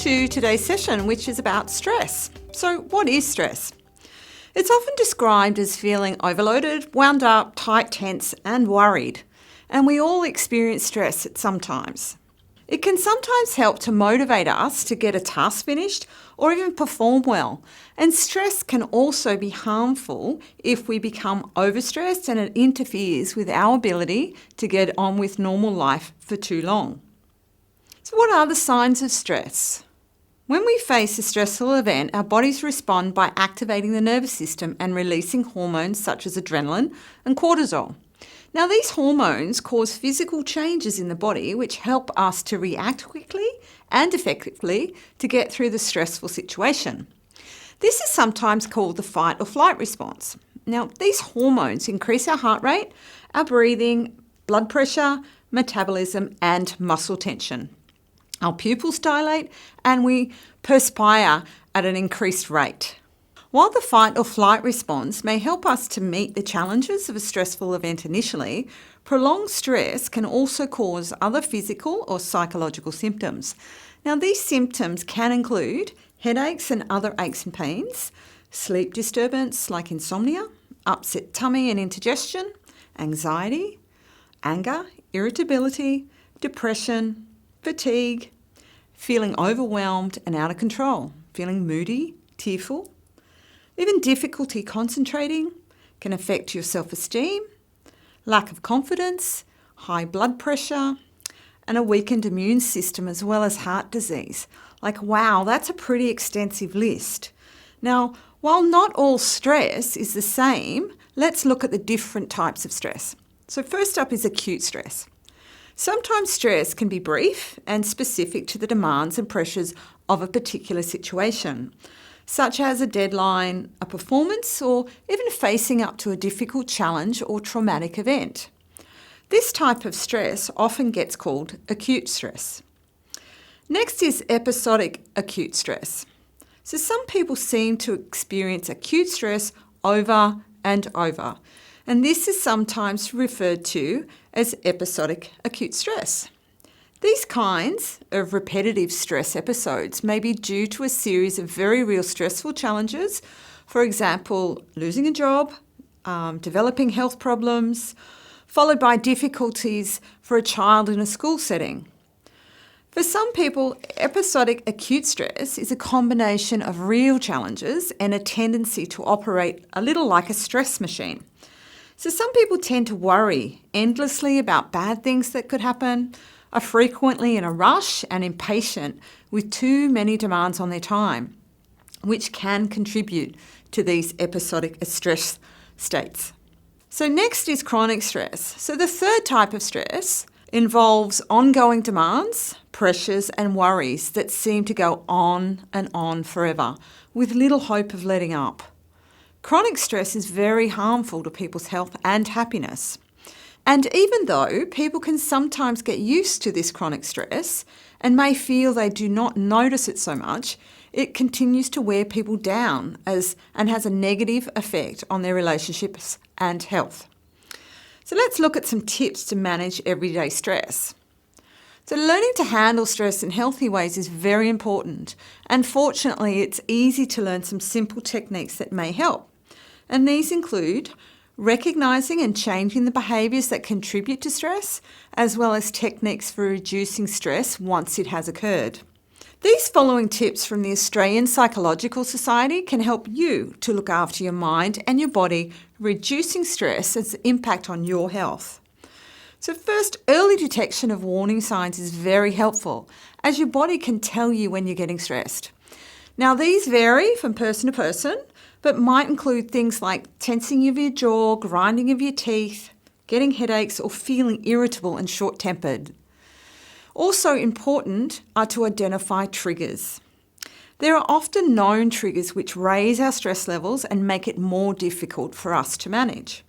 to today's session, which is about stress. So what is stress? It's often described as feeling overloaded, wound up, tight, tense, and worried. And we all experience stress at some times. It can sometimes help to motivate us to get a task finished or even perform well. And stress can also be harmful if we become overstressed and it interferes with our ability to get on with normal life for too long. So what are the signs of stress? When we face a stressful event, our bodies respond by activating the nervous system and releasing hormones such as adrenaline and cortisol. Now, these hormones cause physical changes in the body which help us to react quickly and effectively to get through the stressful situation. This is sometimes called the fight or flight response. Now, these hormones increase our heart rate, our breathing, blood pressure, metabolism, and muscle tension. Our pupils dilate and we perspire at an increased rate. While the fight or flight response may help us to meet the challenges of a stressful event initially, prolonged stress can also cause other physical or psychological symptoms. Now, these symptoms can include headaches and other aches and pains, sleep disturbance like insomnia, upset tummy and indigestion, anxiety, anger, irritability, depression, fatigue, feeling overwhelmed and out of control, feeling moody, tearful. Even difficulty concentrating can affect your self-esteem, lack of confidence, high blood pressure, and a weakened immune system as well as heart disease. Like, wow, that's a pretty extensive list. Now, while not all stress is the same, let's look at the different types of stress. So first up is acute stress. Sometimes stress can be brief and specific to the demands and pressures of a particular situation, such as a deadline, a performance, or even facing up to a difficult challenge or traumatic event. This type of stress often gets called acute stress. Next is episodic acute stress. So some people seem to experience acute stress over and over, and this is sometimes referred to as episodic acute stress. These kinds of repetitive stress episodes may be due to a series of very real stressful challenges, for example, losing a job, developing health problems, followed by difficulties for a child in a school setting. For some people, episodic acute stress is a combination of real challenges and a tendency to operate a little like a stress machine. So some people tend to worry endlessly about bad things that could happen, are frequently in a rush and impatient with too many demands on their time, which can contribute to these episodic stress states. So next is chronic stress. So the third type of stress involves ongoing demands, pressures and worries that seem to go on and on forever with little hope of letting up. Chronic stress is very harmful to people's health and happiness. And even though people can sometimes get used to this chronic stress and may feel they do not notice it so much, it continues to wear people down and has a negative effect on their relationships and health. So let's look at some tips to manage everyday stress. So learning to handle stress in healthy ways is very important, and fortunately it's easy to learn some simple techniques that may help. And these include recognising and changing the behaviours that contribute to stress, as well as techniques for reducing stress once it has occurred. These following tips from the Australian Psychological Society can help you to look after your mind and your body, reducing stress and its impact on your health. So first, early detection of warning signs is very helpful, as your body can tell you when you're getting stressed. Now, these vary from person to person, but might include things like tensing of your jaw, grinding of your teeth, getting headaches, or feeling irritable and short-tempered. Also important are to identify triggers. There are often known triggers which raise our stress levels and make it more difficult for us to manage.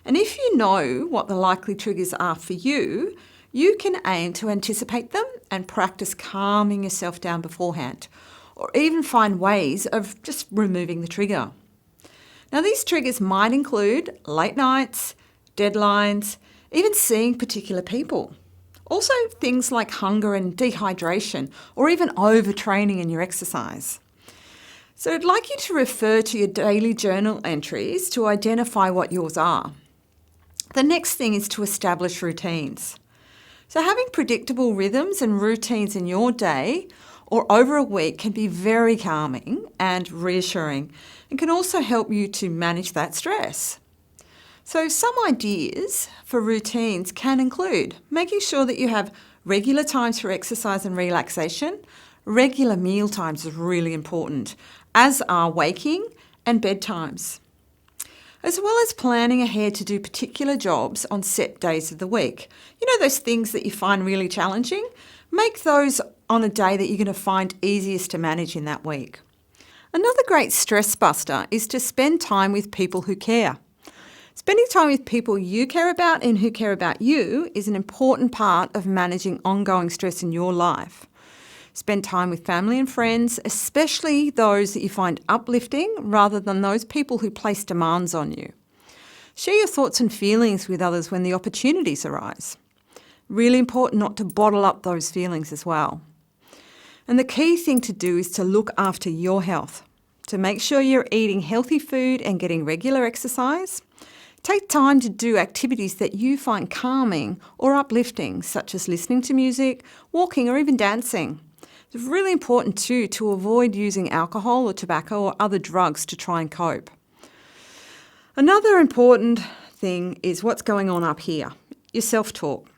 And if you know what the likely triggers are for you, you can aim to anticipate them and practice calming yourself down beforehand, or even find ways of just removing the trigger. Now, these triggers might include late nights, deadlines, even seeing particular people, Also, things like hunger and dehydration, or even overtraining in your exercise. So I'd like you to refer to your daily journal entries to identify what yours are. The next thing is to establish routines. So having predictable rhythms and routines in your day or over a week can be very calming and reassuring and can also help you to manage that stress. So some ideas for routines can include making sure that you have regular times for exercise and relaxation. Regular meal times is really important, as are waking and bedtimes. As well as planning ahead to do particular jobs on set days of the week. You know those things that you find really challenging? Make those on a day that you're going to find easiest to manage in that week. Another great stress buster is to spend time with people who care. Spending time with people you care about and who care about you is an important part of managing ongoing stress in your life. Spend time with family and friends, especially those that you find uplifting rather than those people who place demands on you. Share your thoughts and feelings with others when the opportunities arise. Really important not to bottle up those feelings as well. And the key thing to do is to look after your health, to make sure you're eating healthy food and getting regular exercise. Take time to do activities that you find calming or uplifting, such as listening to music, walking, or even dancing. It's really important too to avoid using alcohol or tobacco or other drugs to try and cope. Another important thing is what's going on up here, your self-talk.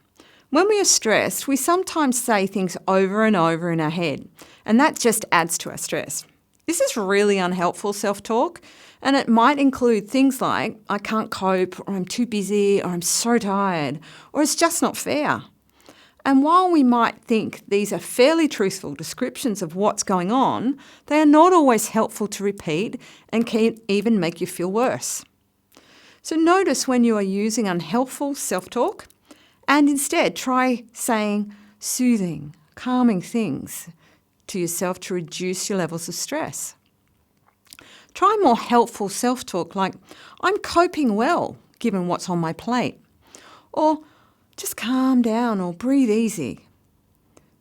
When we are stressed, we sometimes say things over and over in our head, and that just adds to our stress. This is really unhelpful self-talk, and it might include things like, I can't cope, or I'm too busy, or I'm so tired, or it's just not fair. And while we might think these are fairly truthful descriptions of what's going on, they are not always helpful to repeat and can even make you feel worse. So notice when you are using unhelpful self-talk and instead try saying soothing, calming things to yourself to reduce your levels of stress. Try more helpful self-talk like, I'm coping well given what's on my plate, or just calm down or breathe easy.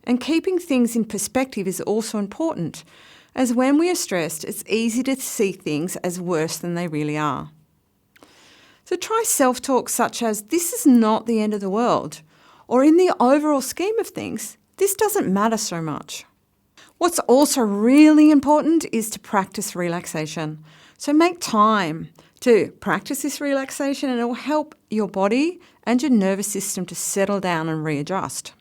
And keeping things in perspective is also important, as when we are stressed, it's easy to see things as worse than they really are. So try self-talk such as, this is not the end of the world, or in the overall scheme of things, this doesn't matter so much. What's also really important is to practice relaxation. So make time to practice this relaxation and it will help your body and your nervous system to settle down and readjust.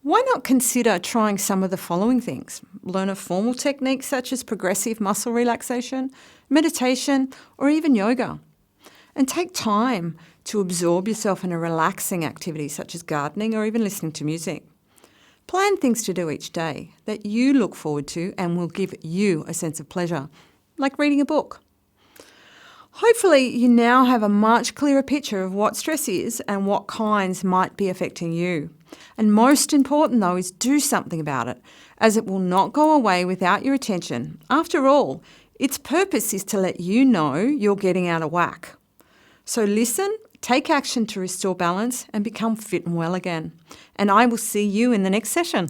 Why not consider trying some of the following things? Learn a formal technique such as progressive muscle relaxation, meditation, or even yoga. And take time to absorb yourself in a relaxing activity such as gardening or even listening to music. Plan things to do each day that you look forward to and will give you a sense of pleasure, like reading a book. Hopefully you now have a much clearer picture of what stress is and what kinds might be affecting you. And most important though is do something about it, as it will not go away without your attention. After all, its purpose is to let you know you're getting out of whack. So listen, take action to restore balance and become fit and well again. And I will see you in the next session.